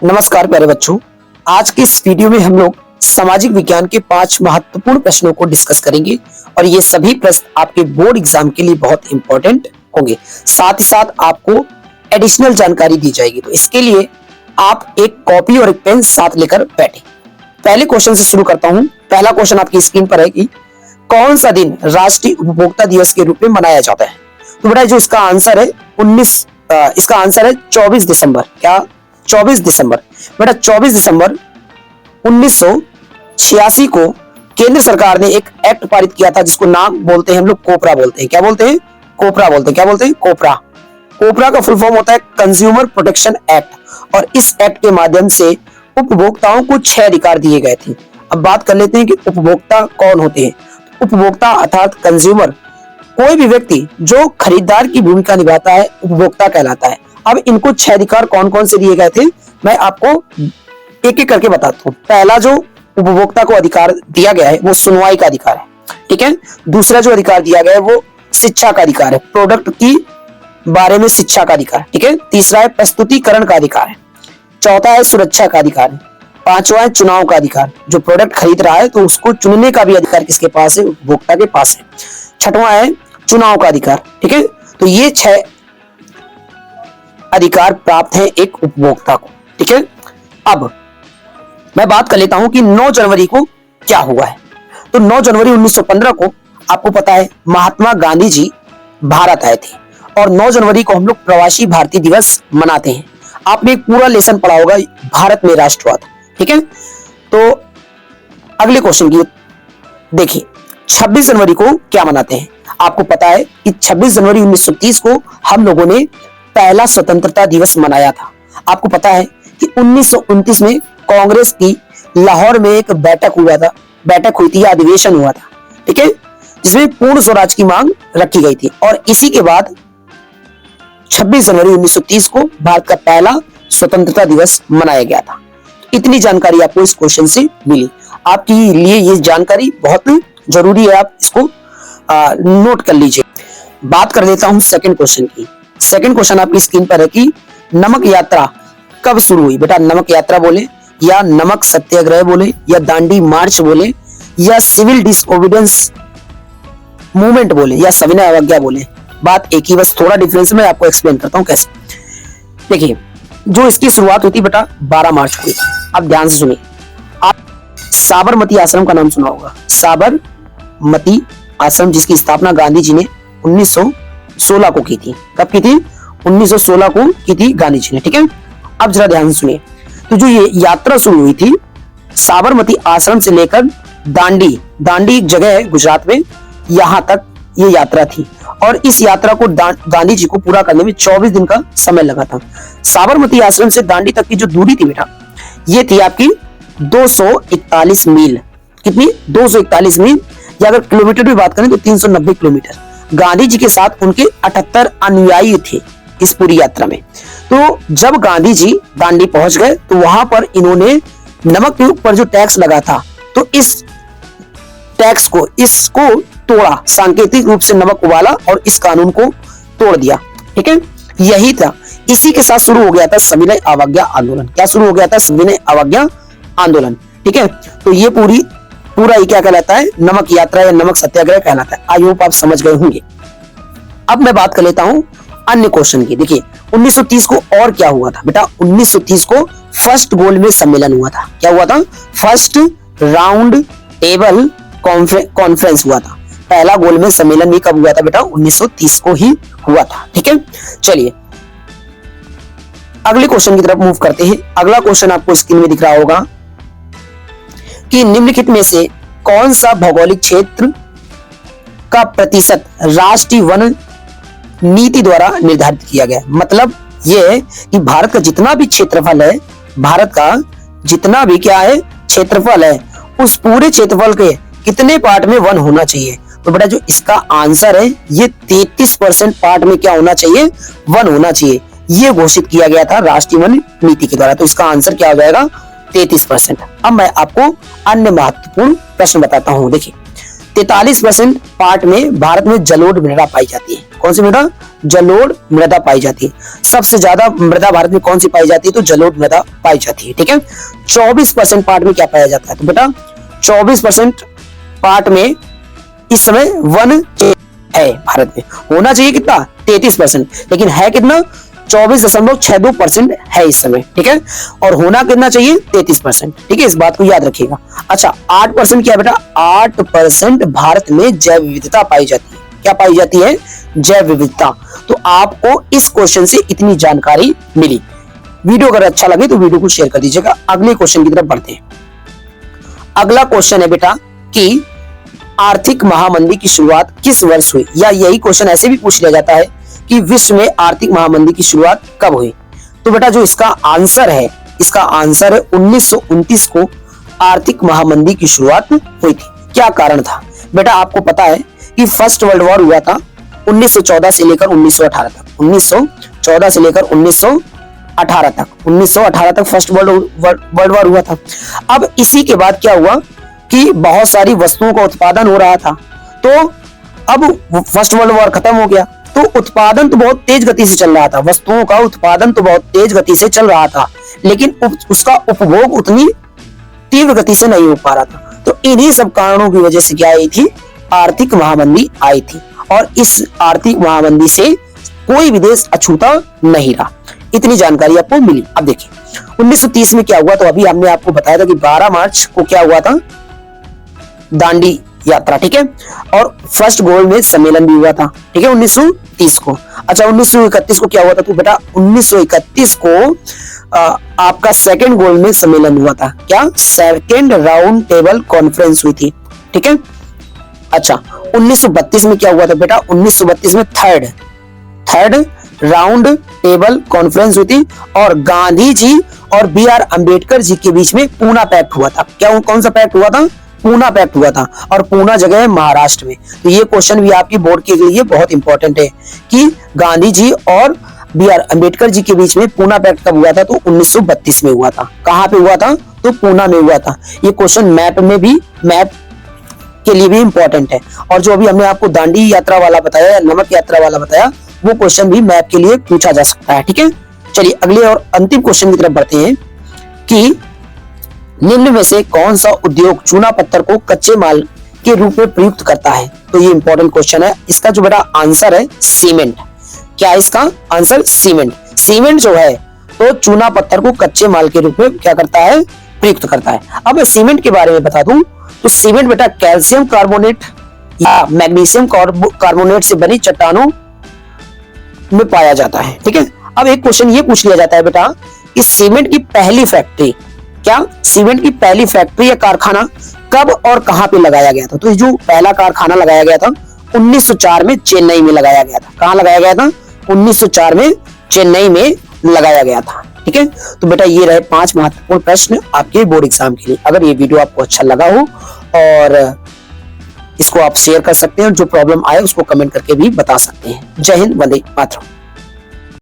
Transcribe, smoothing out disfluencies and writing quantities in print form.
नमस्कार प्यारे बच्चों। आज के इस वीडियो में हम लोग सामाजिक विज्ञान के 5 महत्वपूर्ण प्रश्नों को डिस्कस करेंगे और ये सभी प्रश्न आपके बोर्ड एग्जाम के लिए बहुत इंपॉर्टेंट होंगे। साथ ही साथ आपको एडिशनल जानकारी दी जाएगी, तो इसके लिए आप एक कॉपी और एक पेन साथ लेकर बैठे। पहले क्वेश्चन से शुरू करता हूं। पहला क्वेश्चन आपकी स्क्रीन पर है कि कौन सा दिन राष्ट्रीय उपभोक्ता दिवस के रूप में मनाया जाता है? तो बेटा जो इसका आंसर है 24 दिसंबर। क्या 24 दिसंबर? बेटा 24 दिसंबर 1986 को केंद्र सरकार ने एक एक्ट पारित किया था जिसको नाम बोलते हैं हम लोग कोपरा बोलते हैं। क्या बोलते हैं? कोपरा बोलते हैं। क्या बोलते हैं? कोपरा। कोपरा का फुल फॉर्म होता है कंज्यूमर प्रोटेक्शन एक्ट और इस एक्ट के माध्यम से उपभोक्ताओं को 6 अधिकार दिए गए थे। अब बात कर लेते हैं कि उपभोक्ता कौन होते हैं। उपभोक्ता अर्थात कंज्यूमर कोई भी व्यक्ति जो खरीदार की भूमिका निभाता है उपभोक्ता कहलाता है। अब इनको 6 अधिकार कौन कौन से दिए गए थे मैं आपको एक एक करके बताता हूँ। पहला जो उपभोक्ता को अधिकार दिया गया है वो सुनवाई का अधिकार है, ठीक है। दूसरा जो अधिकार दिया गया है वो शिक्षा का अधिकार है, प्रोडक्ट की बारे में शिक्षा का अधिकार, ठीक है। तीसरा है प्रस्तुतिकरण का अधिकार है। चौथा है सुरक्षा का अधिकार है। पांचवा है चुनाव का अधिकार, जो प्रोडक्ट खरीद रहा है तो उसको चुनने का भी अधिकार किसके पास है? उपभोक्ता के पास है। छठवां है चुनाव का अधिकार, ठीक है। तो ये 6 अधिकार प्राप्त है एक उपभोक्ता को, ठीक है। अब मैं बात कर लेता हूं कि 9 जनवरी को क्या हुआ है। तो 9 जनवरी 1915 को आपको पता है महात्मा गांधी जी भारत आए थे और 9 जनवरी को हम लोग प्रवासी भारतीय दिवस मनाते हैं। आपने एक पूरा लेसन पढ़ा होगा भारत में राष्ट्रवाद, ठीक है। तो अगले क्वेश्चन की देखिए, 26 जनवरी को क्या मनाते हैं? आपको पता है कि 26 जनवरी 1930 को हम लोगों ने पहला स्वतंत्रता दिवस मनाया था। आपको पता है कि 1929 में कांग्रेस की लाहौर में एक बैठक हुई थी, अधिवेशन हुआ था, ठीक है, जिसमें पूर्ण स्वराज की मांग रखी गई थी और इसी के बाद 26 जनवरी 1930 को भारत का पहला स्वतंत्रता दिवस मनाया गया था। इतनी जानकारी आपको इस क्वेश्चन से मिली। आपके लिए ये जानकारी बहुत जरूरी है, आप इसको नोट कर लीजिए। बात कर लेता हूं सेकंड क्वेश्चन की। सेकंड क्वेश्चन आपकी स्क्रीन पर है कि नमक यात्रा कब शुरू हुई? बेटा नमक यात्रा बोले या नमक सत्याग्रह बोले या दांडी मार्च बोले या सिविल डिसओबीडियंस मूवमेंट बोले या सविनय अवज्ञा बोले, बात एक ही, बस थोड़ा डिफरेंस मैं आपको एक्सप्लेन करता हूं कैसे। देखिए जो इसकी शुरुआत हुई थी बेटा 12 मार्च को। अब ध्यान से सुनिए, आप साबरमती आश्रम का नाम सुना होगा। साबरमती आश्रम जिसकी स्थापना गांधी जी ने 1916 को की थी। कब की थी? 1916 को की थी गांधी जी ने, ठीक है। अब जरा ध्यान से सुनिए, तो जो ये यात्रा शुरू हुई थी साबरमती आश्रम से लेकर दांडी एक जगह है गुजरात में, यहां तक ये यात्रा थी और इस यात्रा को गांधी जी को पूरा करने में 24 दिन का समय लगा था। साबरमती आश्रम से दांडी तक की जो दूरी थी बेटा ये थी आपकी 241 मील। कितनी? 241 मील, या अगर किलोमीटर की बात करें तो 390 किलोमीटर। गांधी जी के साथ उनके 78 अनुयायी थे इस पूरी यात्रा में। तो जब गांधी जी दांडी पहुंच गए तो वहां पर इन्होंने नमक के ऊपर जो टैक्स लगा था तो इस टैक्स को इसको तोड़ा, सांकेतिक रूप से नमक उबाला और इस कानून को तोड़ दिया, ठीक है। यही था, इसी के साथ शुरू हो गया था सविनय अवज्ञा आंदोलन। क्या शुरू हो गया था? सविनय अवज्ञा आंदोलन, ठीक है। तो ये पूरा ही क्या कहलाता है? नमक यात्रा या नमक सत्याग्रह कहलाता है। आई होप आप समझ गए होंगे। अब मैं बात कर लेता हूं अन्य क्वेश्चन की। देखिए 1930 को और क्या हुआ था बेटा? 1930 को फर्स्ट गोलमेज सम्मेलन हुआ था। क्या हुआ था? फर्स्ट राउंड टेबल कॉन्फ्रेंस हुआ था। पहला गोलमेज सम्मेलन भी कब हुआ था बेटा? 1930 को ही हुआ था, ठीक है। चलिए अगले क्वेश्चन की तरफ मूव करते हैं। अगला क्वेश्चन आपको स्क्रीन में दिख रहा होगा कि निम्नलिखित में से कौन सा भौगोलिक क्षेत्र का प्रतिशत राष्ट्रीय वन नीति द्वारा निर्धारित किया गया? मतलब यह है कि भारत का जितना भी क्षेत्रफल है, भारत का जितना भी क्या है क्षेत्रफल है, उस पूरे क्षेत्रफल के कितने पार्ट में वन होना चाहिए? तो बेटा जो इसका आंसर है ये 33% पार्ट में क्या होना चाहिए? वन होना चाहिए। ये घोषित किया गया था राष्ट्रीय वन नीति के द्वारा। तो इसका आंसर क्या हो जाएगा? 33%। अब मैं आपको अन्य महत्वपूर्ण प्रश्न बताता हूं। देखिए 43% पार्ट में भारत में जलोढ़ मृदा पाई जाती है। कौन सी मृदा? जलोढ़ मृदा पाई जाती है। सबसे ज्यादा मृदा भारत में कौन सी पाई जाती है? तो जलोढ़ मृदा पाई जाती है। ठीक है, 24% पार्ट में क्या पाया जाता है? तो बेटा 24% पार्ट में इस समय वन है भारत में। होना चाहिए कितना? 33%, लेकिन है कितना? 24.62% है इस समय। ठीक है, और होना कितना चाहिए? 33%। ठीक है, इस बात को याद रखिएगा। अच्छा, 8% क्या है बेटा? 8% भारत में जैव विविधता पाई जाती है। क्या पाई जाती है? जैव विविधता। तो आपको इस क्वेश्चन से इतनी जानकारी मिली। वीडियो अगर अच्छा लगे तो वीडियो को शेयर कर दीजिएगा। अगले क्वेश्चन की तरफ बढ़ते हैं। अगला क्वेश्चन है बेटा कि आर्थिक महामंदी की शुरुआत किस वर्ष हुई? या यही क्वेश्चन ऐसे भी पूछ लिया जाता है कि विश्व में आर्थिक महामंदी की शुरुआत कब हुई? तो बेटा जो इसका आंसर है 1929 को आर्थिक महामंदी की शुरुआत हुई थी। क्या कारण था? बेटा आपको पता है कि फर्स्ट वर्ल्ड वॉर हुआ था 1914 से लेकर 1918 तक। 1914 से लेकर 1918 तक 1918 तक फर्स्ट वर्ल्ड वॉर हुआ था। अब इसी के बाद क्या हुआ कि बहुत सारी वस्तुओं का उत्पादन हो रहा था। तो अब फर्स्ट वर्ल्ड वॉर खत्म हो गया तो उत्पादन तो बहुत तेज गति से चल रहा था, वस्तुओं का उत्पादन तो बहुत तेज गति से चल रहा था, लेकिन उसका उपभोग उतनी तीव्र गति से नहीं हो पा रहा था। तो इन्हीं सब कारणों की वजह से क्या आई थी? आर्थिक महामंदी आई थी। और इस आर्थिक महामंदी से कोई भी देश अछूता नहीं रहा। इतनी जानकारी आपको मिली। अब देखिए 1930 में क्या हुआ? तो अभी हमने आपको बताया था कि 12 मार्च को क्या हुआ था? दांडी यात्रा। ठीक है, और फर्स्ट गोलमेज सम्मेलन भी हुआ था। ठीक है, 1930 को। अच्छा, 1931 को क्या हुआ था? तो बेटा 1931 को आपका सेकंड गोलमेज सम्मेलन हुआ था। क्या? सेकंड राउंड टेबल कॉन्फ्रेंस हुई थी। ठीक है, अच्छा 1932 में क्या हुआ था? बेटा 1932 में थर्ड राउंड टेबल कॉन्फ्रेंस हुई थी और गांधी जी और बी.आर. अंबेडकर जी के बीच में पूना पैक्ट हुआ था। क्या? कौन सा पैक्ट हुआ था? पूना पैक्ट हुआ था। और पूना जगह है महाराष्ट्र में। तो ये क्वेश्चन भी आपकी बोर्ड के लिए बहुत इंपॉर्टेंट है कि गांधी जी और बी.आर. अंबेडकर जी के बीच में पूना पैक्ट कब हुआ था? तो 1932 में हुआ था। कहां पे हुआ था? तो पूना में हुआ था। ये क्वेश्चन मैप के लिए भी इंपॉर्टेंट है। और जो अभी हमने आपको दांडी यात्रा वाला बताया या नमक यात्रा वाला बताया, वो क्वेश्चन भी मैप के लिए पूछा जा सकता है। ठीक है, चलिए अगले और अंतिम क्वेश्चन की तरफ बढ़ते हैं कि निम्न में से कौन सा उद्योग चूना पत्थर को कच्चे माल के रूप में प्रयुक्त करता है? तो ये इंपॉर्टेंट क्वेश्चन है। इसका जो बेटा आंसर है सीमेंट। क्या है इसका आंसर? सीमेंट। सीमेंट जो है तो चूना पत्थर को कच्चे माल के रूप में क्या करता है? प्रयुक्त करता है। अब मैं सीमेंट के बारे में बता दूं तो सीमेंट बेटा कैल्शियम कार्बोनेट या मैग्नीशियम कार्बोनेट से बनी चट्टानों में पाया जाता है। ठीक है, अब एक क्वेश्चन ये पूछ लिया जाता है बेटा कि सीमेंट की पहली फैक्ट्री, क्या सीमेंट की पहली फैक्ट्री या कारखाना कब और कहां पे लगाया गया था? तो जो पहला कारखाना लगाया गया था 1904 में चेन्नई में लगाया गया था। कहां लगाया गया था? 1904 में चेन्नई में लगाया गया था। ठीक है, तो बेटा ये रहे 5 महत्वपूर्ण प्रश्न आपके बोर्ड एग्जाम के लिए। अगर ये वीडियो आपको अच्छा लगा हो और इसको आप शेयर कर सकते हैं, जो प्रॉब्लम आए उसको कमेंट करके भी बता सकते हैं। जय हिंद, वंदे मातरम।